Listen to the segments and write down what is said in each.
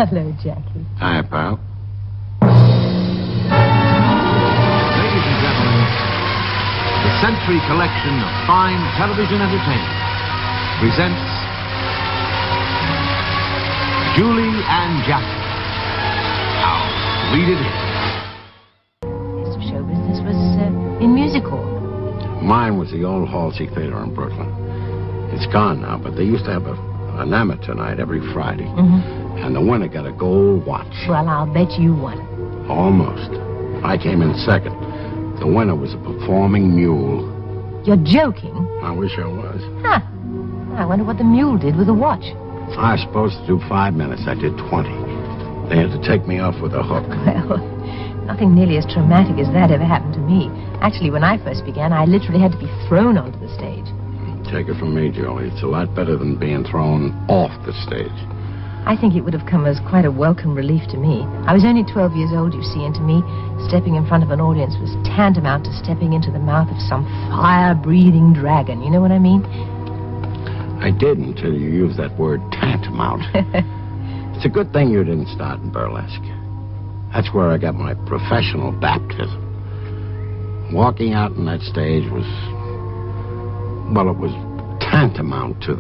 Hello, Jackie. Hi, pal. Ladies and gentlemen, the Century Collection of Fine Television Entertainment presents Julie and Jackie. Now, read it in. His show business was in music hall. Mine was the old Halsey Theater in Brooklyn. It's gone now, but they used to have an amateur night every Friday. Mm-hmm. And the winner got a gold watch. Well, I'll bet you won. Almost. I came in second. The winner was a performing mule. You're joking? I wish I was. Huh. I wonder what the mule did with the watch. I was supposed to do 5 minutes. I did 20. They had to take me off with a hook. Well, nothing nearly as traumatic as that ever happened to me. Actually, when I first began, I literally had to be thrown onto the stage. Take it from me, Jolie. It's a lot better than being thrown off the stage. I think it would have come as quite a welcome relief to me. I was only 12 years old, you see, and to me, stepping in front of an audience was tantamount to stepping into the mouth of some fire-breathing dragon. You know what I mean? I did until you used that word tantamount. It's a good thing you didn't start in burlesque. That's where I got my professional baptism. Walking out on that stage was... well, it was tantamount to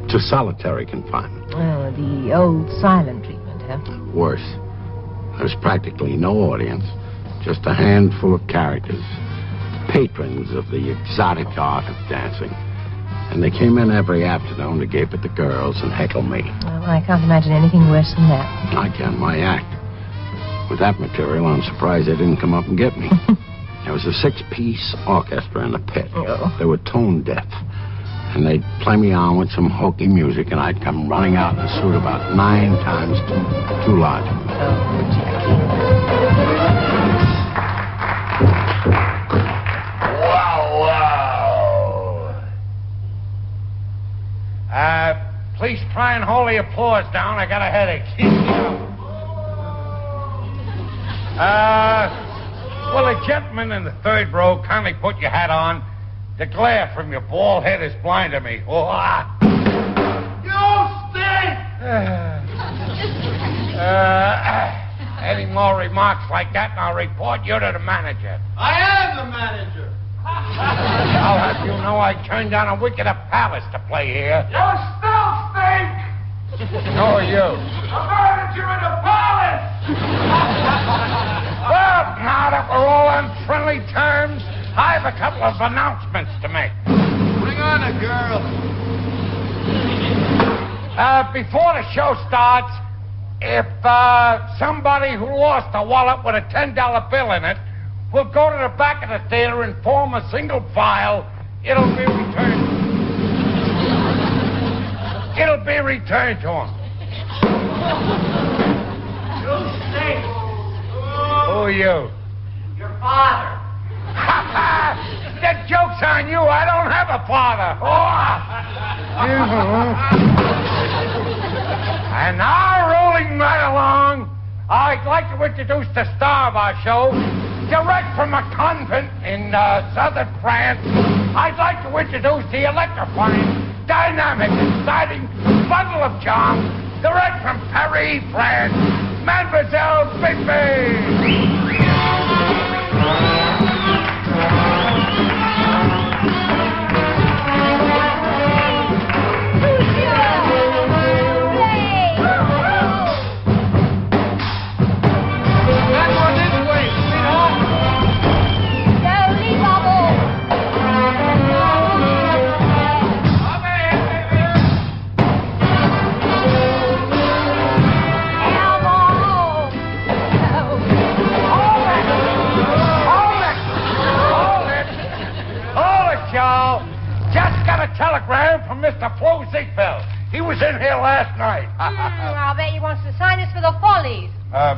to solitary confinement. Oh, the old silent treatment, huh? Worse. There was practically no audience, just a handful of characters, patrons of the exotic art of dancing. And they came in every afternoon to gape at the girls and heckle me. Well, I can't imagine anything worse than that. I can, my act. With that material, I'm surprised they didn't come up and get me. There was a 6-piece orchestra in the pit. Oh. They were tone deaf. And they'd play me on with some hokey music, and I'd come running out in a suit about 9 times too large. Oh, Jackie. Wow. Please try and hold the applause down. I got a headache. Will the gentleman in the third row kindly put your hat on? The glare from your bald head is blinding me. Oh, You stink! Any more remarks like that, and I'll report you to the manager. I am the manager. I'll have you know I turned down a wicked palace to play here. You still stink! Who are you? The manager in the palace! Well, now that we're all on friendly terms, I have a couple of announcements to make. Bring on a girl. Before the show starts, if somebody who lost a wallet with a $10 bill in it will go to the back of the theater and form a single file, it'll be returned. It'll be returned to him. You stink. Who are you? Your father. That joke's on you. I don't have a father. And now, rolling right along, I'd like to introduce the star of our show, direct from a convent in southern France. I'd like to introduce the electrifying, dynamic, exciting bundle of charm, direct from Paris, France, Mademoiselle Bigby. Telegram from Mr. Flo Ziegfeld. He was in here last night. I'll bet he wants to sign us for the Follies.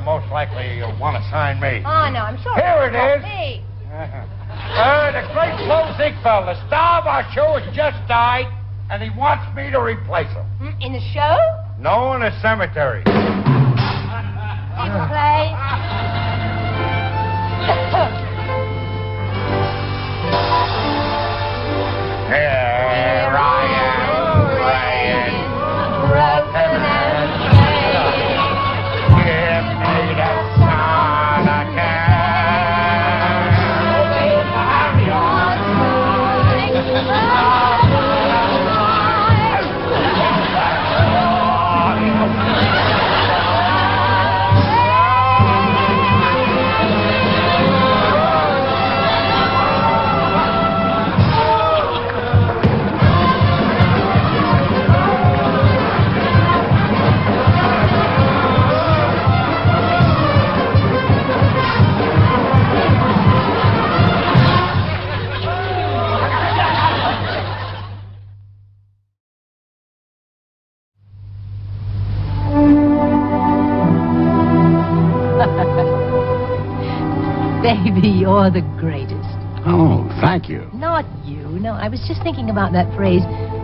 Most likely you'll want to sign me. Oh, no, I'm sure. Here it is. Me. The great Flo Ziegfeld, the star of our show, has just died, and he wants me to replace him. In the show? No, in a cemetery. Play. Here I am, praying, broken and baby, you're the greatest. Oh, thank you. Not you. No, I was just thinking about that phrase,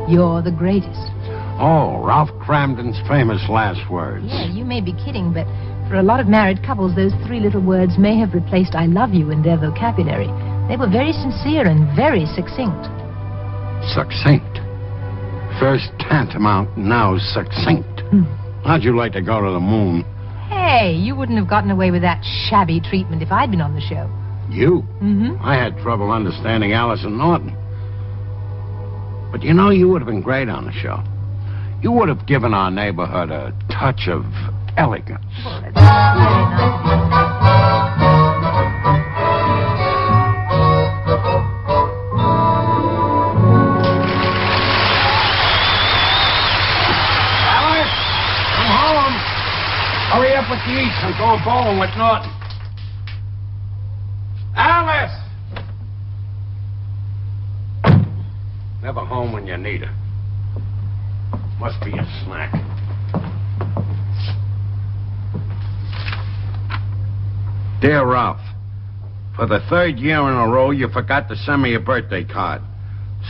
you're the greatest. Oh, Ralph Cramden's famous last words. Yeah, you may be kidding, but for a lot of married couples, those three little words may have replaced I love you in their vocabulary. They were very sincere and very succinct. Succinct. First tantamount, now succinct. How'd you like to go to the moon? Hey, you wouldn't have gotten away with that shabby treatment if I'd been on the show. You? Mm-hmm. I had trouble understanding Allison Norton. But you know, you would have been great on the show. You would have given our neighborhood a touch of elegance. Well, that's very nice. Alice, I'm home. Hurry up with the eats. I'm going bowling with Norton. Alice! Never home when you need her. Must be a snack. Dear Ralph, for the third year in a row, you forgot to send me a birthday card.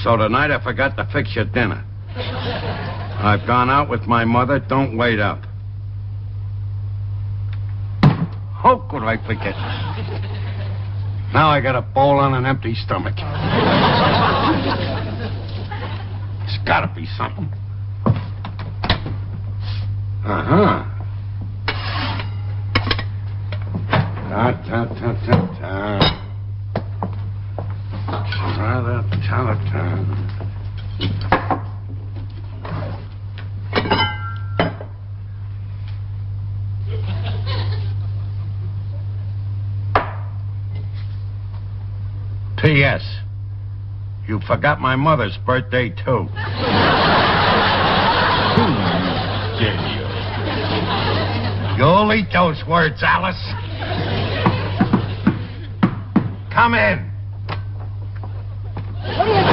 So tonight I forgot to fix your dinner. I've gone out with my mother. Don't wait up. How could I forget? Now I got a bowl on an empty stomach. It's gotta be something. Uh-huh. Ta-ta-ta-ta-ta. Ta-ta-ta-ta. P.S. You forgot my mother's birthday, too. Who did you? You'll eat those words, Alice. Come in. What do you say?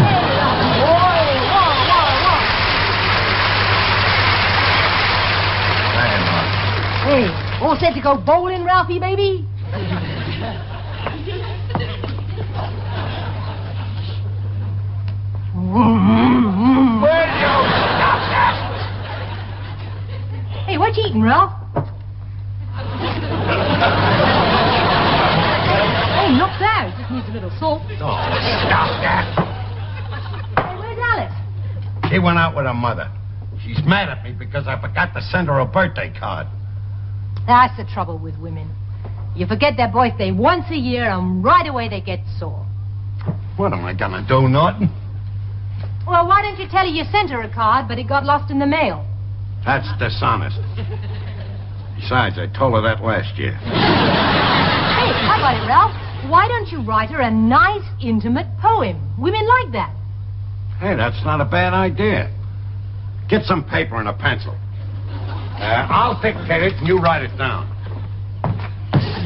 Hey, all set to go bowling, Ralphie, baby? Will you stop that? Hey, what you eating, Ralph? Hey, not bad. Just needs a little salt. Oh, stop that. Hey, where's Alice? She went out with her mother. She's mad at me because I forgot to send her a birthday card. That's the trouble with women. You forget their birthday once a year, and right away they get sore. What am I gonna do, Norton? Well, why don't you tell her you sent her a card, but it got lost in the mail? That's dishonest. Besides, I told her that last year. Hey, I got it, Ralph. Why don't you write her a nice, intimate poem? Women like that. Hey, that's not a bad idea. Get some paper and a pencil. I'll dictate it and you write it down.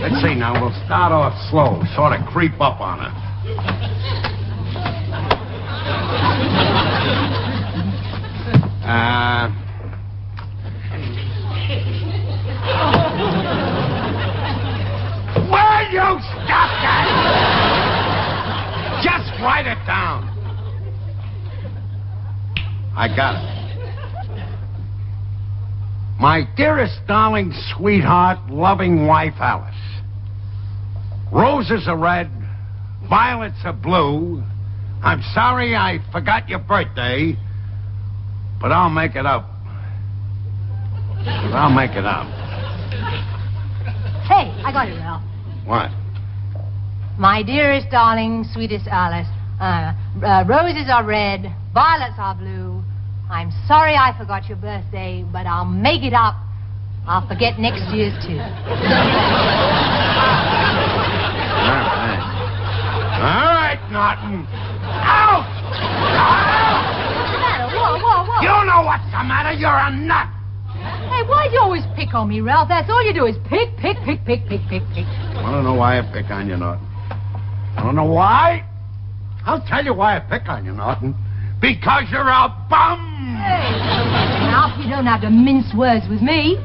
Let's see now, we'll start off slow, sort of creep up on her. Will you stop that? Just write it down. I got it. My dearest, darling, sweetheart, loving wife, Alice. Roses are red, violets are blue. I'm sorry I forgot your birthday, but I'll make it up. I'll make it up. Hey, I got it, Ralph. What? My dearest, darling, sweetest Alice. Roses are red, violets are blue. I'm sorry I forgot your birthday, but I'll make it up. I'll forget next year's, too. All right, Norton. Out! What's the matter? Whoa. You know what's the matter. You're a nut. Hey, why'd you always pick on me, Ralph? That's all you do is pick. I don't know why I pick on you, Norton. I don't know why. I'll tell you why I pick on you, Norton. Because you're a bum. Hey, Ralph, you don't have to mince words with me.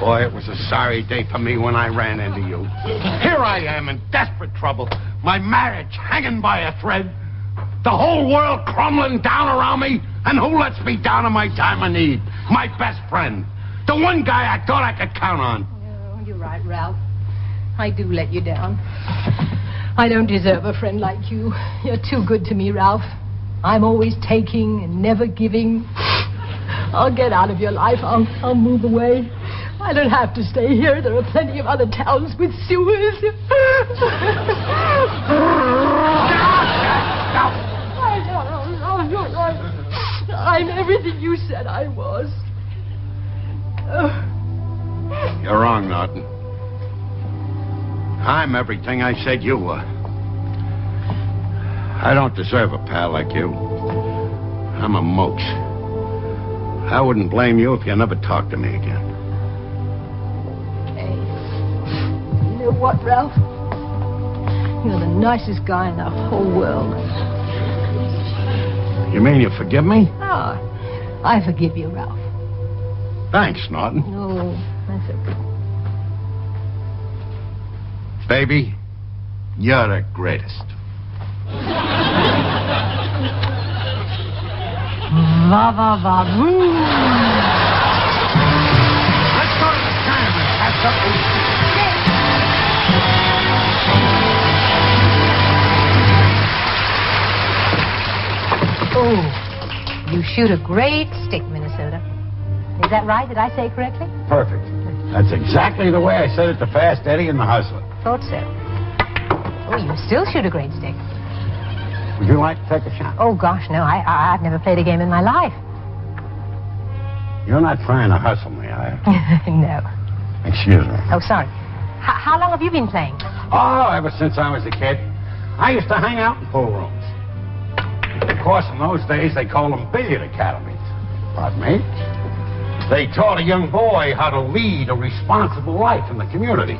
Boy, it was a sorry day for me when I ran into you. Here I am in desperate trouble. My marriage hanging by a thread. The whole world crumbling down around me. And who lets me down in my time of need? My best friend. The one guy I thought I could count on. Oh, you're right, Ralph. I do let you down. I don't deserve a friend like you. You're too good to me, Ralph. I'm always taking and never giving. I'll get out of your life. I'll move away. I don't have to stay here. There are plenty of other towns with sewers. I'm everything you said I was. You're wrong, Norton. I'm everything I said you were. I don't deserve a pal like you. I'm a mooch. I wouldn't blame you if you never talked to me again. Hey, you know what, Ralph? You're the nicest guy in the whole world. You mean you forgive me? Oh, I forgive you, Ralph. Thanks, Norton. No, that's okay. Baby, you're the greatest. Va va va voo. Let's go to the tournament. Have something. Oh, you shoot a great stick, Minnesota. Is that right? Did I say correctly? Perfect. That's exactly the way I said it to Fast Eddie and the Hustler. Thought so. Oh, you still shoot a great stick. Would you like to take a shot? Oh, gosh, no. I've never played a game in my life. You're not trying to hustle me, are you? No. Excuse me. Oh, sorry. How long have you been playing? Oh, ever since I was a kid. I used to hang out in pool rooms. Of course, in those days, they called them billiard academies. Pardon me? They taught a young boy how to lead a responsible life in the community.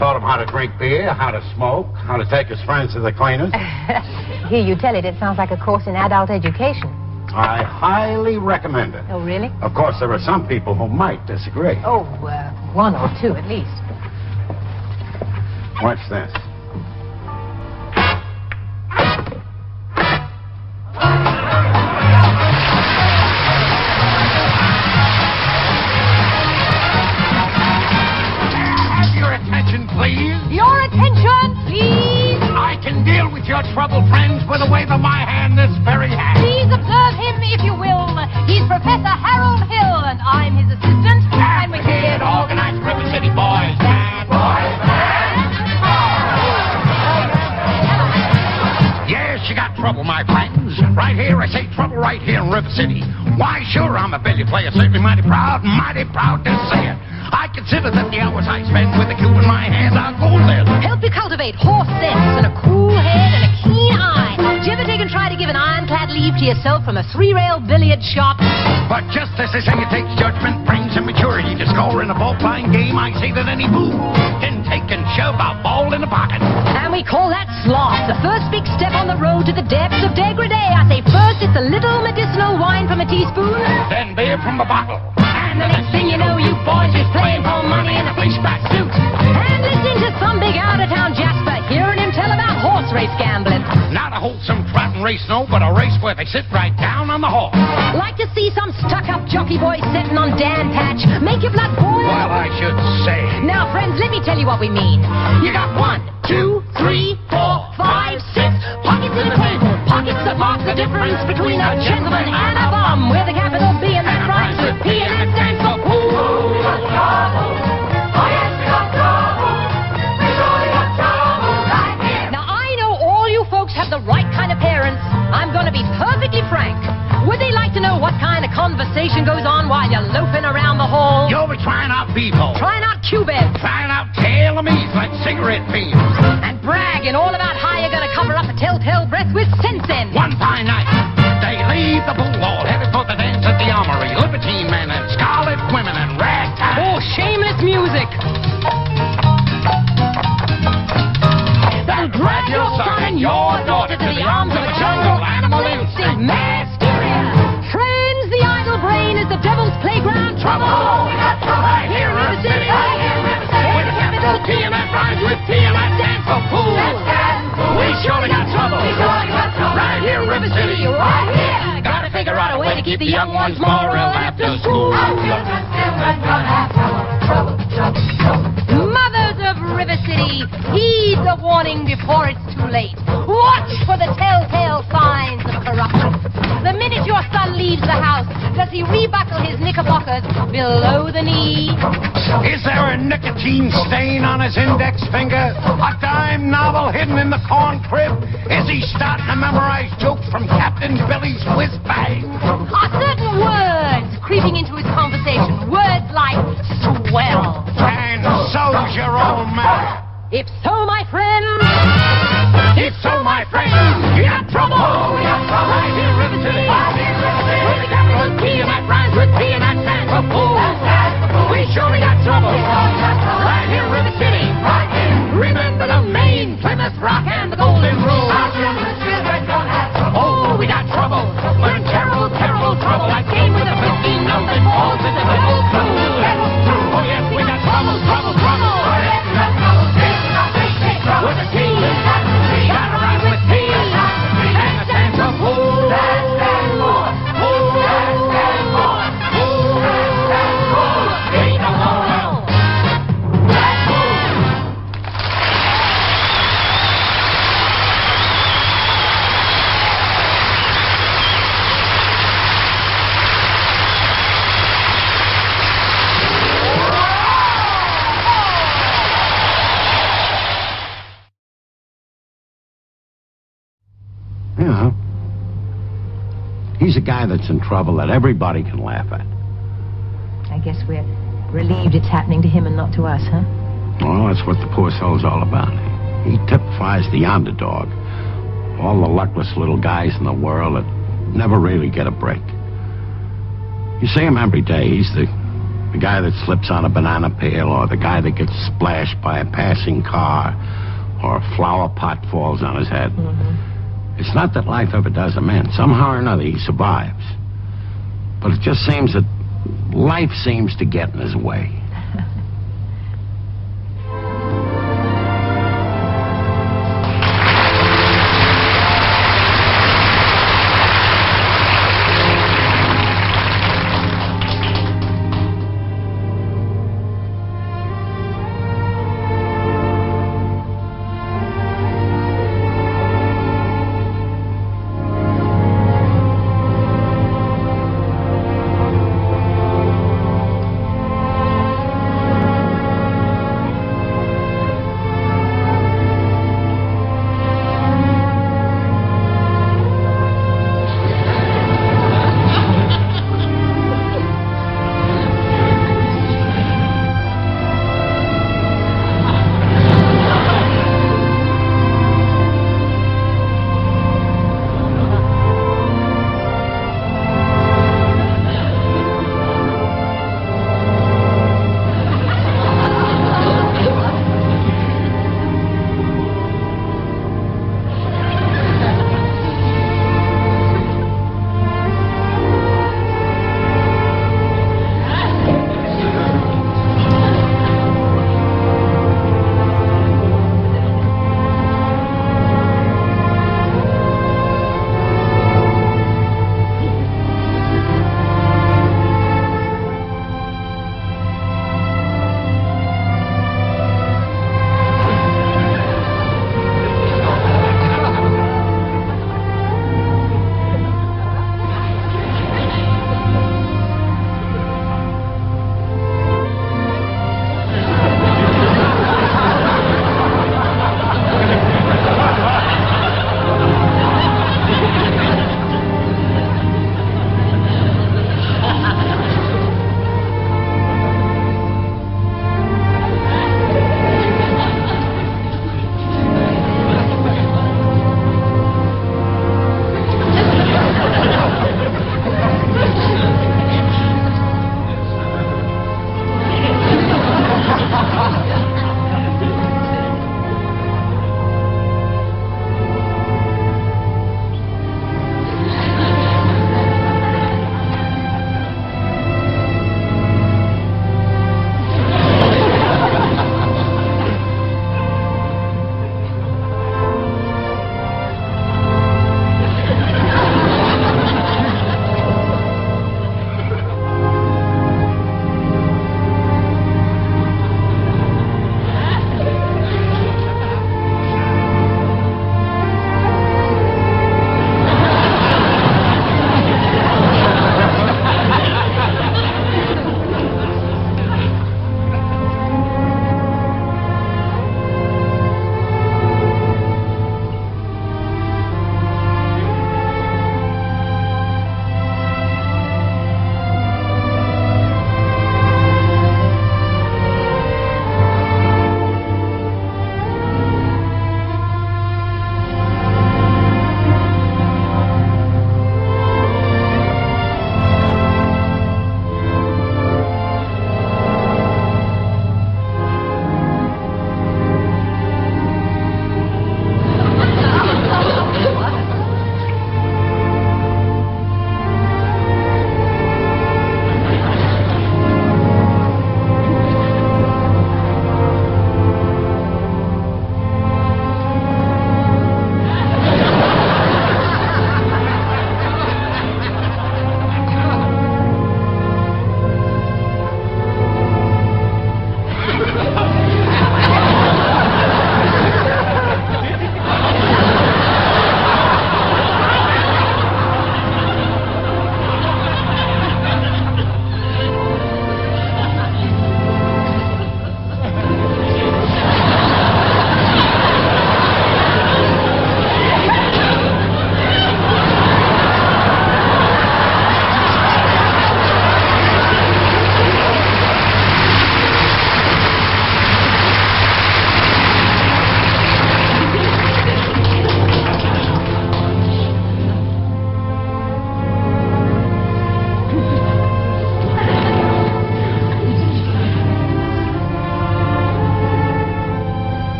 Taught him how to drink beer, how to smoke, how to take his friends to the cleaners. Here, you tell it. It sounds like a course in adult education. I highly recommend it. Oh, really? Of course, there are some people who might disagree. Oh, one or two at least. Watch this. Troubled friends with a wave of my hand this very hand. Please observe him, if you will. He's Professor Harold Hill, and I'm his assistant. And we're here to organize River City Boys Band. Boys Band. Yes, you got trouble, my friends. Right here, I say trouble right here in River City. Why, sure, I'm a billiard player, certainly mighty proud to say it. I consider that the hours I spend with the cue in my hand are golden. Help you cultivate horse sense and a cool head and a keen eye. Did you ever take and try to give an ironclad leave to yourself from a three-rail billiard shop? But just as they say it takes judgment, brains, and maturity to score in a ball-playing game, I say that any boo can take and shove a ball in the pocket. And we call that sloth, the first big step on the road to the depths of degradé. I say first it's a little medicinal wine from a teaspoon. Then beer from a bottle. And the next thing you know, you boys is playing for money in a fishback suit. And listening to some big out-of-town Jasper, hearing him tell about horse race gambling. Not a wholesome trotting race, no, but a race where they sit right down on the horse. Like to see some stuck-up jockey boy sitting on Dan Patch. Make your blood boil. Well, I should say. Now, friends, let me tell you what we mean. You got 1, 2, 3, 4, 5, 6 pockets in the table. Pockets that mark the difference between a gentleman and a bum. With a capital B and that rhymes with P and it stands for pool. Now, I know all you folks have the right kind of parents. I'm going to be perfectly frank. Would they like to know what kind of conversation goes on while you're loafing around the hall? You'll be trying out Bevo. Trying out Cubed. Trying out tail-o-me's like cigarette pins. And bragging all about how you're going to cover up a telltale breath with sense in. One fine night, they leave the pool hall, headed for the dance at the Armory. Libertine men and scarlet women and ragtime. Oh, shameless music. They'll drag your son and your daughter to the arms of a jungle animal instinct. Mass hysteria. Friends, the idle brain is the devil's playground. Trouble. We got trouble right here in the city. to keep the young ones moral after school. Mothers of River City, heed the warning before it's too late. Watch for the telltale signs of corruption. The minute your son leaves the house, does he rebuckle his knickerbockers below the knee? Is there a nicotine stain on his index finger? A dime novel hidden in the corn crib? Is he starting to memorize jokes from Captain Billy's whiz bang? Are certain words creeping into his conversation? Words like swell. And so's your old man. If so, my friend, If so, my friend, you got trouble. Right here, River City. With the capital P and that rhymes with P and that stands for fool. We surely got trouble. Right here, River City. Remember the Maine, Plymouth Rock, and the Golden Rule. Oh, we got trouble. We're in terrible, terrible trouble. That game with the 15 notes that falls into the full blue. Oh, yes, we got trouble, trouble, trouble. With a T. Gotta rhyme with T. And the stands for fool. Ain't no more. You know, he's a guy that's in trouble that everybody can laugh at. I guess we're relieved it's happening to him and not to us, huh? Well, that's what the poor soul's all about. He typifies the underdog. All the luckless little guys in the world that never really get a break. You see him every day. He's the guy that slips on a banana peel, or the guy that gets splashed by a passing car, or a flower pot falls on his head. It's not that life ever does him in. Somehow or another, he survives. But it just seems that life seems to get in his way.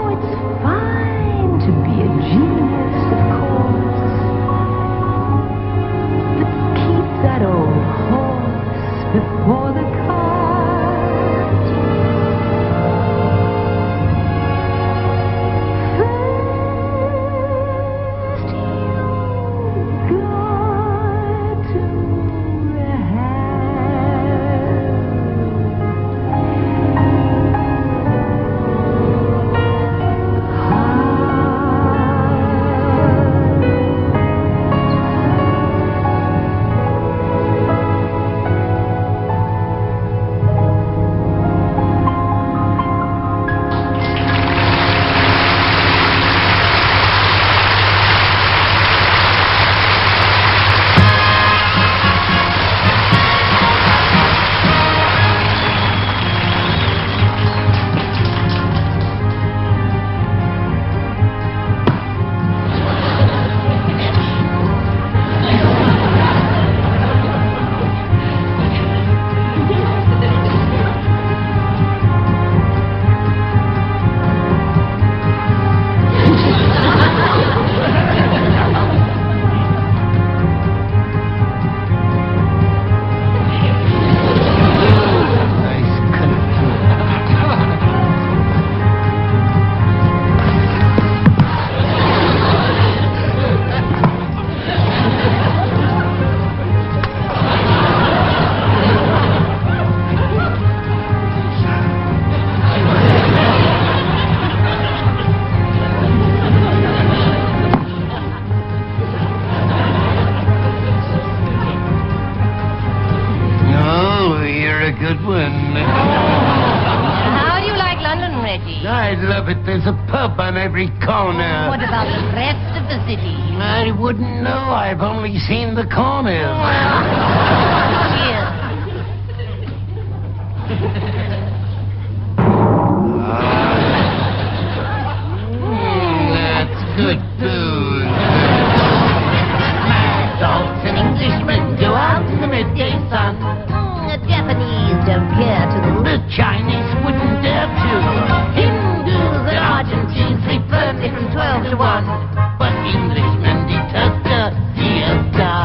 Oh, it's fine to be a genius, of course. But keep that old horse before the cart. First you got to good one. How do you like London, Reggie? I love it. There's a pub on every corner. What about the rest of the city? I wouldn't know. I've only seen the corners. Cheers. That's good booze. Mad dogs and Englishmen go out in the midday sun. The Japanese don't care to them. The Chinese wouldn't dare to. Hindus and Argentines sleep firmly from 12 to 1. But Englishmen detest the theater.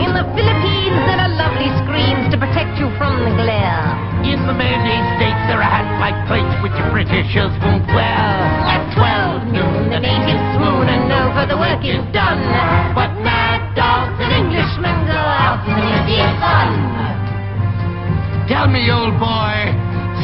In the Philippines, there are lovely screens to protect you from the glare. In the mayonnaise states, there are hat-like plates which the Britishers won't wear. At 12 noon, the natives swoon and know for the work is done. But mad dogs and Englishmen go out in the midday sun. Tell me, old boy,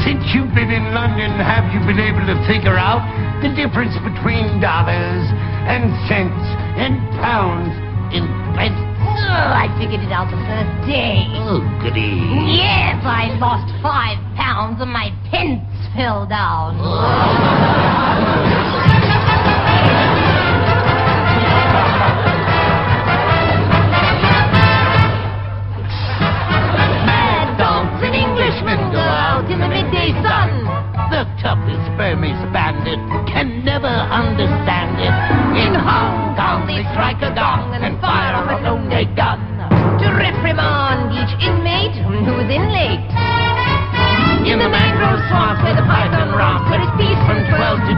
since you've been in London, have you been able to figure out the difference between dollars and cents and pounds and pence? Oh, I figured it out the first day. Oh, goody. Yes, I lost 5 pounds and my pence fell down. Mad dogs and Englishmen go out in the midday sun. The toughest Burmese bandit can never understand it. In Hong Kong they strike a gong and fire a noonday gun to reprimand each inmate who's in late. In the mangrove swamps where the python romps, there is peace from 12 to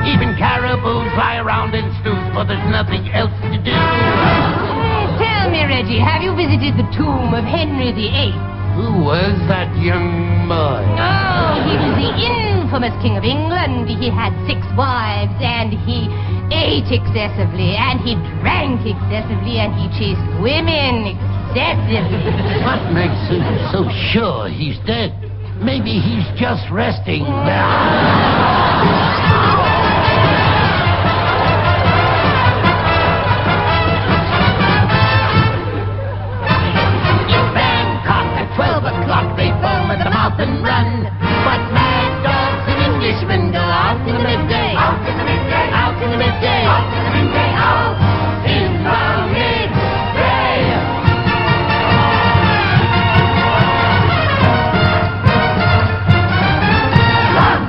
2. Even caribous lie around in stews, for there's nothing else to do. Tell me, Reggie, have you visited the tomb of Henry VIII? Who was that young boy? Oh, he was the infamous King of England. He had 6 wives, and he ate excessively, and he drank excessively, and he chased women excessively. What makes you so sure he's dead? Maybe he's just resting. They foam at the mouth and run. But mad dogs and Englishmen go out in the midday. Out in the midday. Out in the midday. Out in the midday. Out in the midday. Run!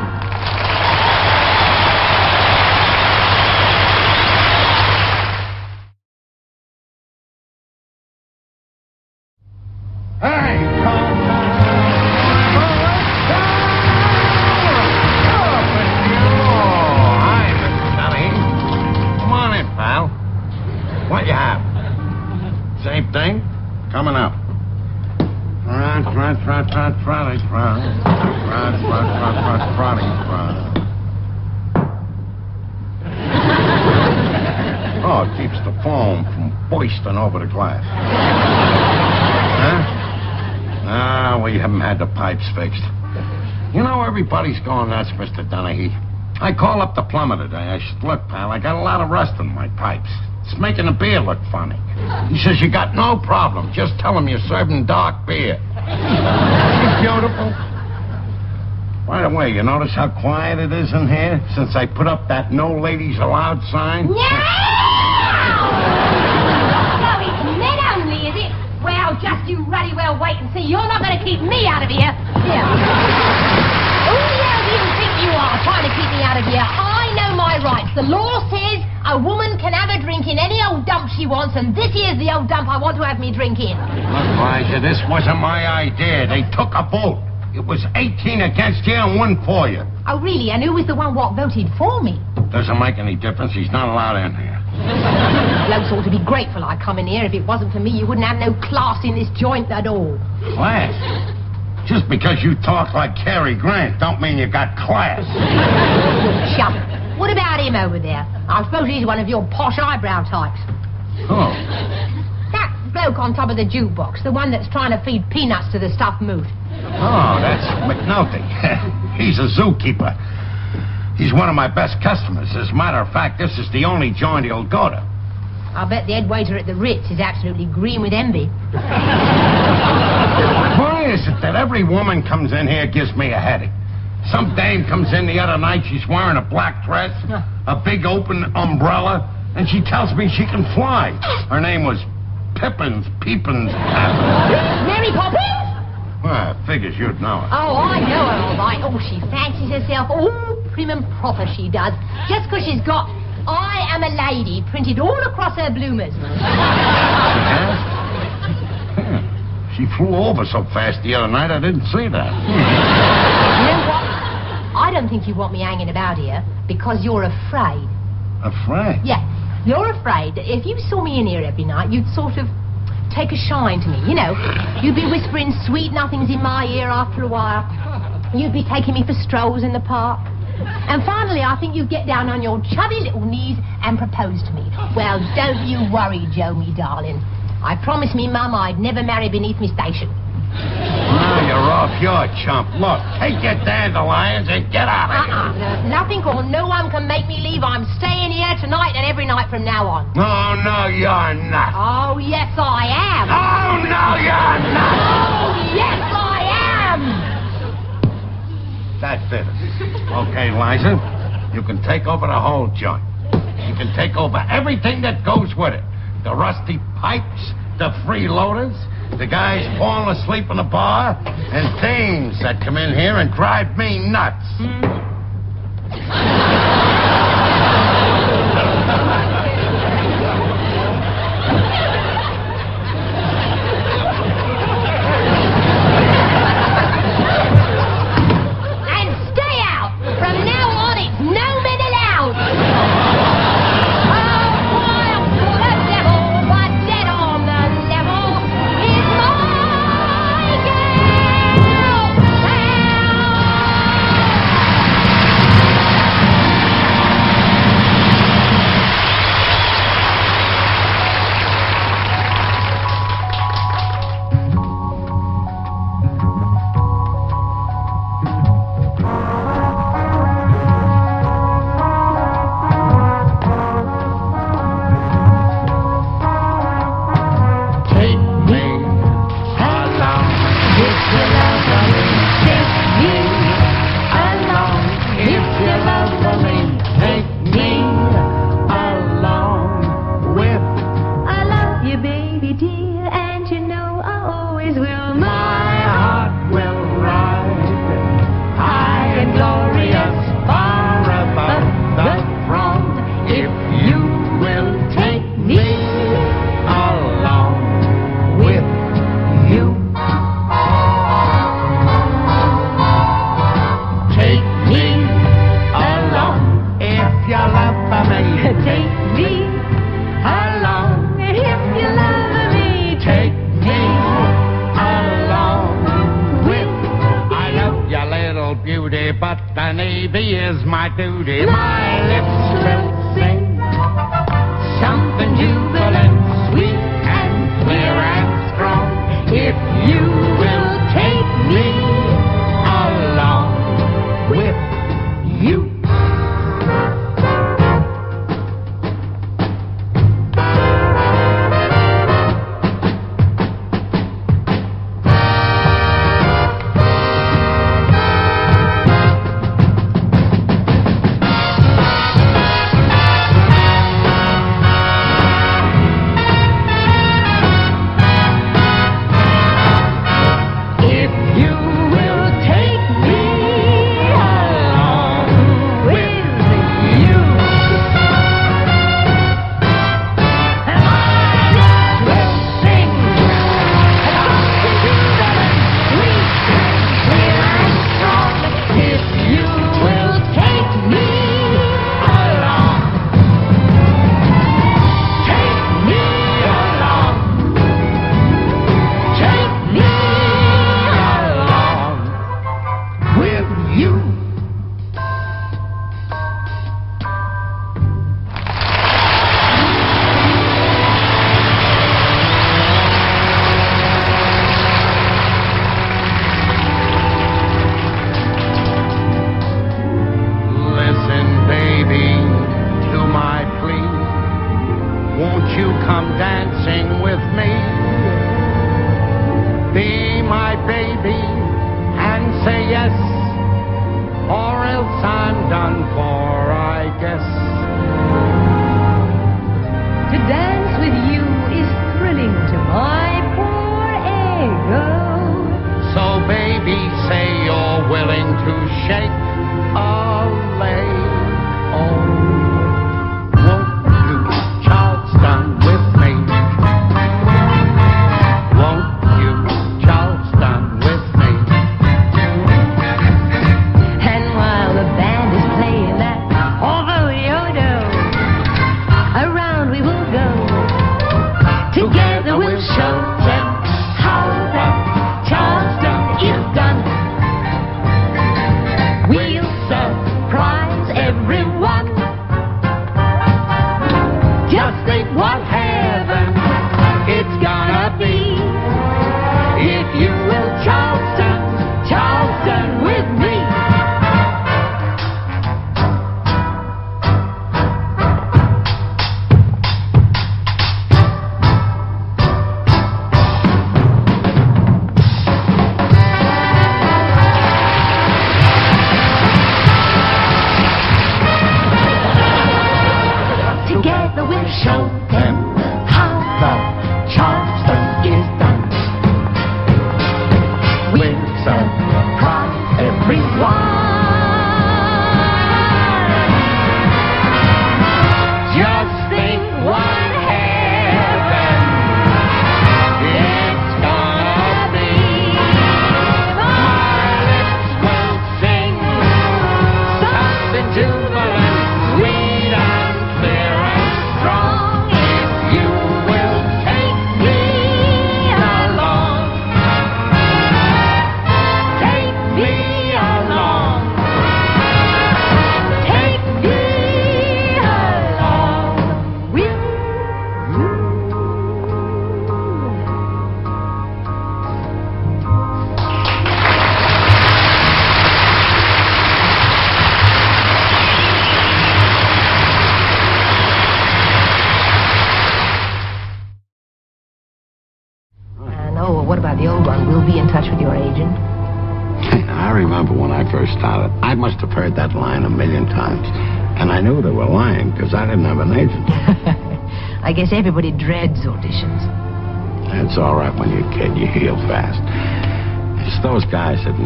what keeps the foam from bursting over the glass. Huh? Ah, we haven't had the pipes fixed. You know, everybody's going nuts, Mr. Donaghy. I call up the plumber today. I said, look, pal, I got a lot of rust in my pipes. It's making the beer look funny. He says, you got no problem. Just tell him you're serving dark beer. Isn't it beautiful? By the way, you notice how quiet it is in here since I put up that no ladies allowed sign? No! So it's men only, is it? Well, just you ruddy well wait and see. You're not going to keep me out of here. Here. Who the hell do you think you are trying to keep me out of here? I know my rights. The law says a woman can have a drink in any old dump she wants, and this here's the old dump I want to have me drink in. Look, Liza, this wasn't my idea. They took a vote. It was 18 against you and 1 for you. Oh, really? And who was the one what voted for me? Doesn't make any difference. He's not allowed in here. Blokes ought to be grateful I come in here. If it wasn't for me, you wouldn't have no class in this joint at all. Class? Just because you talk like Cary Grant don't mean you got class. Shut up. What about him over there? I suppose he's one of your posh eyebrow types. Oh. That bloke on top of the jukebox, the one that's trying to feed peanuts to the stuffed moose. Oh, that's McNulty. He's a zookeeper. He's one of my best customers. As a matter of fact, this is the only joint he'll go to. I'll bet the head waiter at the Ritz is absolutely green with envy. Why is it that every woman comes in here gives me a headache? Some dame comes in the other night, she's wearing a black dress, a big open umbrella, and she tells me she can fly. Her name was Peepins. Mary Poppins? Well, figures you'd know her. Oh, I know her all right. Oh, she fancies herself all prim and proper, she does. Just because she's got I am a lady printed all across her bloomers. She flew over so fast the other night, I didn't see that. You know what? I don't think you want me hanging about here because you're afraid. Afraid? Yeah, you're afraid that if you saw me in here every night, you'd sort of take a shine to me. You know, you'd be whispering sweet nothings in my ear after a while. You'd be taking me for strolls in the park. And finally, I think you'd get down on your chubby little knees and propose to me. Well, don't you worry, Joe, me darling. I promised me mum I'd never marry beneath me station. Now you're off your chump. Look, take your dandelions and get out of here. Nothing or no one can make me leave. I'm staying here tonight and every night from now on. Oh, no, you're not. Oh, yes, I am. Oh, no, you're not. Oh, yes, I am. That did it. Okay, Liza, you can take over the whole joint. You can take over everything that goes with it. The rusty pipes, the freeloaders, the guys falling asleep in the bar, and dames that come in here and drive me nuts. And stay out. From now on, it's no men allowed. But the Navy is my duty. My lips will sing something gonna show them how the Charleston is done. We'll surprise everyone. Just think what heaven it's gonna be. My lips will sing something jubilant, sweet and clear and strong. If you will take me along, take me along, take me along with you. And oh, what about the old one? We'll be in touch with your agent. I remember when I first started, I must have heard that line a million times. And I knew they were lying because I didn't have an agent. I guess everybody dreads auditions. It's all right when you're a kid, you heal fast. It's those guys that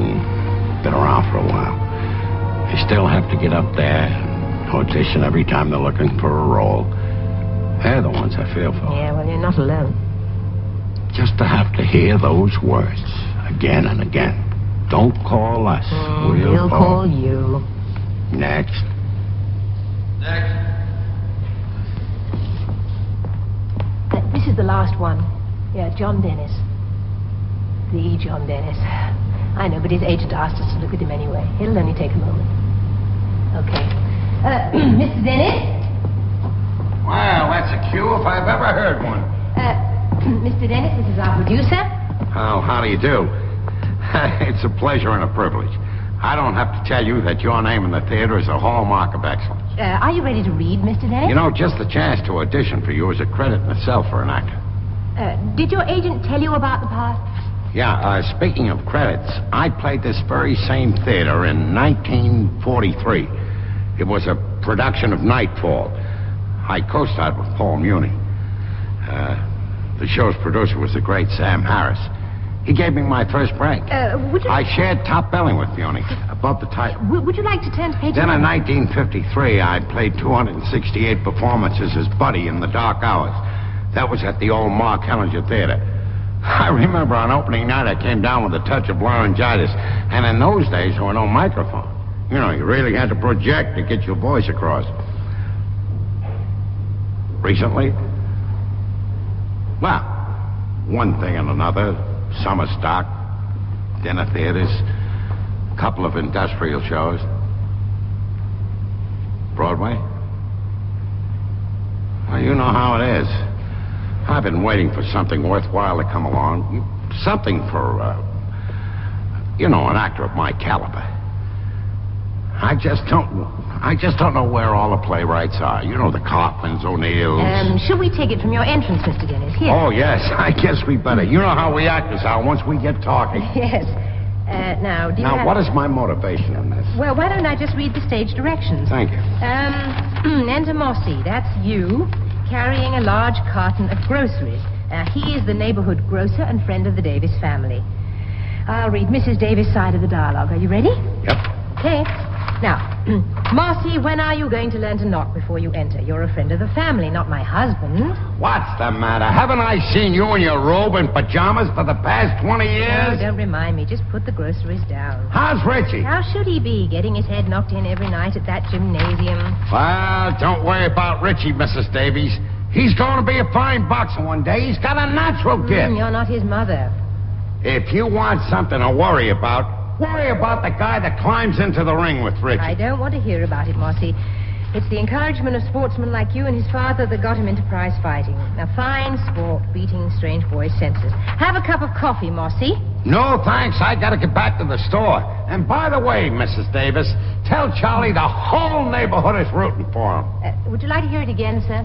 been around for a while. They still have to get up there and audition every time they're looking for a role. They're the ones I feel for. Yeah, well, you're not alone. Just to have to hear those words again and again. Don't call us. We'll call you. Next. This is the last one. Yeah, John Dennis. The John Dennis. I know, but his agent asked us to look at him anyway. It'll only take a moment. Okay. Mr. Dennis? Well, that's a cue if I've ever heard one. Mr. Dennis, this is our producer. Oh, how do you do? It's a pleasure and a privilege. I don't have to tell you that your name in the theater is a hallmark of excellence. Are you ready to read, Mr. Dennis? You know, just the chance to audition for you is a credit in itself for an actor. Did your agent tell you about the part? Yeah, speaking of credits, I played this very same theater in 1943. It was a production of Nightfall. I co-starred with Paul Muni. The show's producer was the great Sam Harris. He gave me my first break. I shared top billing with Muni, above the title. Would you like to turn to page... Then in 1953, I played 268 performances as Buddy in The Dark Hours. That was at the old Mark Hellinger Theater. I remember on opening night, I came down with a touch of laryngitis. And in those days, there were no microphones. You know, you really had to project to get your voice across. Recently? Well, one thing and another. Summer stock, dinner theaters, a couple of industrial shows. Broadway? Well, you know how it is. I've been waiting for something worthwhile to come along. Something for, an actor of my caliber. I just don't know where all the playwrights are. You know, the Kaufmans, O'Neills. Should we take it from your entrance, Mr. Dennis? Here. Oh, yes. I guess we better. You know how we actors are once we get talking. Yes. Now, do you Now, what is my motivation in this? Well, why don't I just read the stage directions? Thank you. Enter Mossy. That's you, carrying a large carton of groceries. He is the neighborhood grocer and friend of the Davis family. I'll read Mrs. Davis' side of the dialogue. Are you ready? Yep. Okay. Now, Marcy, when are you going to learn to knock before you enter? You're a friend of the family, not my husband. What's the matter? Haven't I seen you in your robe and pajamas for the past 20 years? Oh, don't remind me. Just put the groceries down. How's Richie? How should he be, getting his head knocked in every night at that gymnasium? Well, don't worry about Richie, Mrs. Davies. He's going to be a fine boxer one day. He's got a natural gift. You're not his mother. If you want something to worry about the guy that climbs into the ring with Richie. I don't want to hear about it, Mossy. It's the encouragement of sportsmen like you and his father that got him into prize fighting. A fine sport, beating strange boys' senses. Have a cup of coffee, Mossy. No, thanks. I got to get back to the store. And by the way, Mrs. Davis, tell Charlie the whole neighborhood is rooting for him. Would you like to hear it again, sir?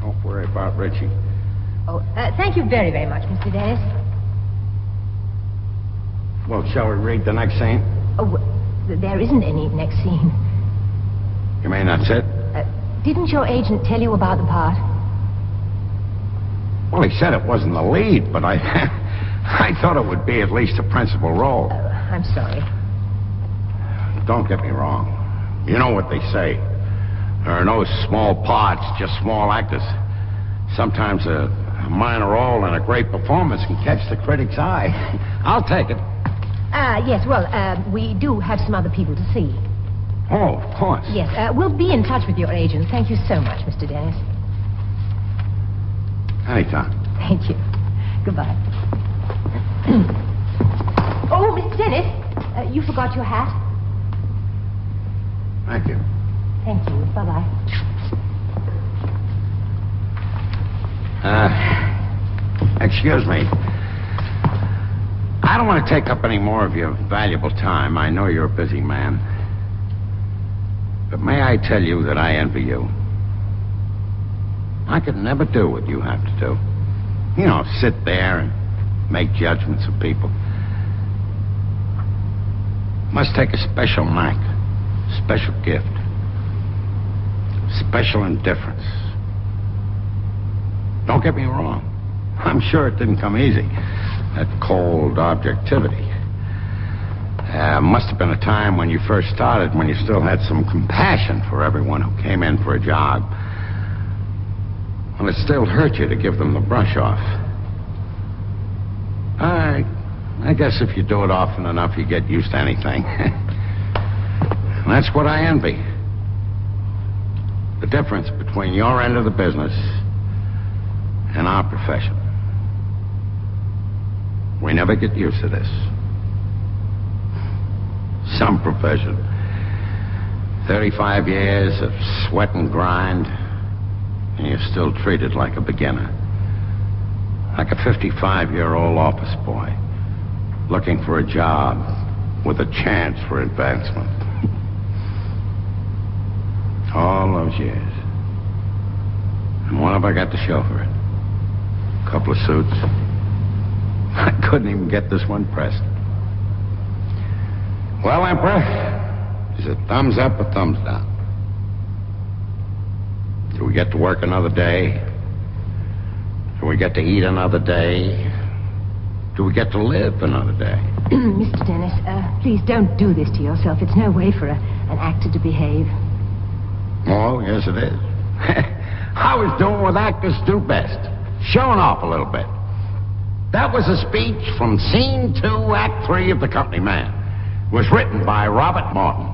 Don't worry about Richie. Oh, thank you very, very much, Mr. Dennis. Well, shall we read the next scene? Oh, there isn't any next scene. You mean that's it? Didn't your agent tell you about the part? Well, he said it wasn't the lead, but I thought it would be at least a principal role. I'm sorry. Don't get me wrong. You know what they say. There are no small parts, just small actors. Sometimes a minor role and a great performance can catch the critic's eye. I'll take it. Yes, well, we do have some other people to see. Oh, of course. Yes, we'll be in touch with your agent. Thank you so much, Mr. Dennis. Anytime. Thank you. Goodbye. Oh, Mr. Dennis, you forgot your hat. Thank you. Thank you. Bye-bye. Excuse me. I don't want to take up any more of your valuable time. I know you're a busy man. But may I tell you that I envy you? I could never do what you have to do. You know, sit there and make judgments of people. Must take a special knack, special gift, special indifference. Don't get me wrong. I'm sure it didn't come easy, that cold objectivity. Must have been a time when you first started when you still had some compassion for everyone who came in for a job. Well, it still hurt you to give them the brush off. I guess if you do it often enough, you get used to anything. And that's what I envy. The difference between your end of the business and our profession. We never get used to this. Some profession. 35 years of sweat and grind, and you're still treated like a beginner. Like a 55-year-old office boy, looking for a job with a chance for advancement. All those years. And what have I got to show for it? A couple of suits. I couldn't even get this one pressed. Well, Emperor, is it thumbs up or thumbs down? Do we get to work another day? Do we get to eat another day? Do we get to live another day? Mr. Dennis, please don't do this to yourself. It's no way for an actor to behave. Oh, yes, it is. I was doing what actors do best. Showing off a little bit. That was a speech from Scene 2, Act 3 of The Company Man. It was written by Robert Morton.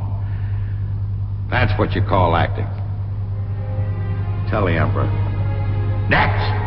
That's what you call acting. Tell the Emperor. Next!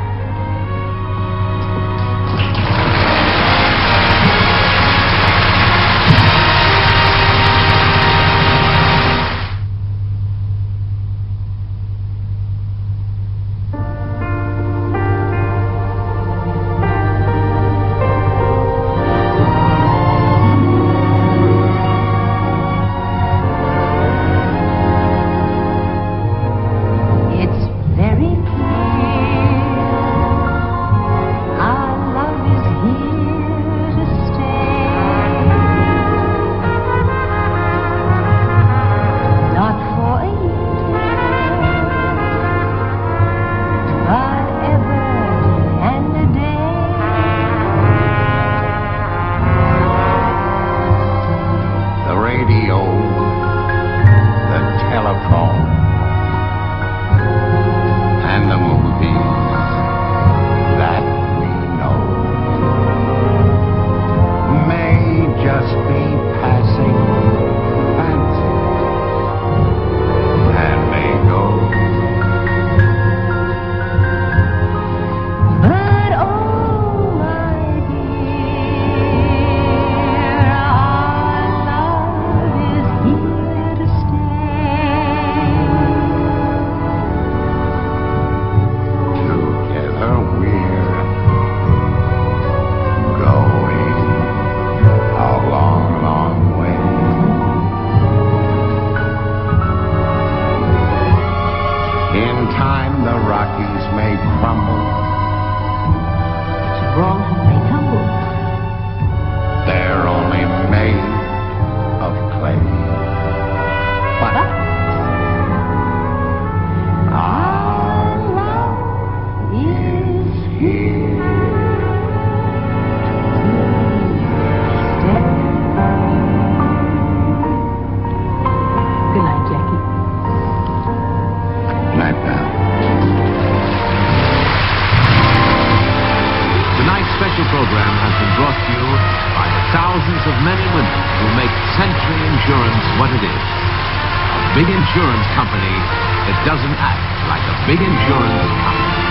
Our love is here. what it is. A big insurance company that doesn't act like a big insurance company.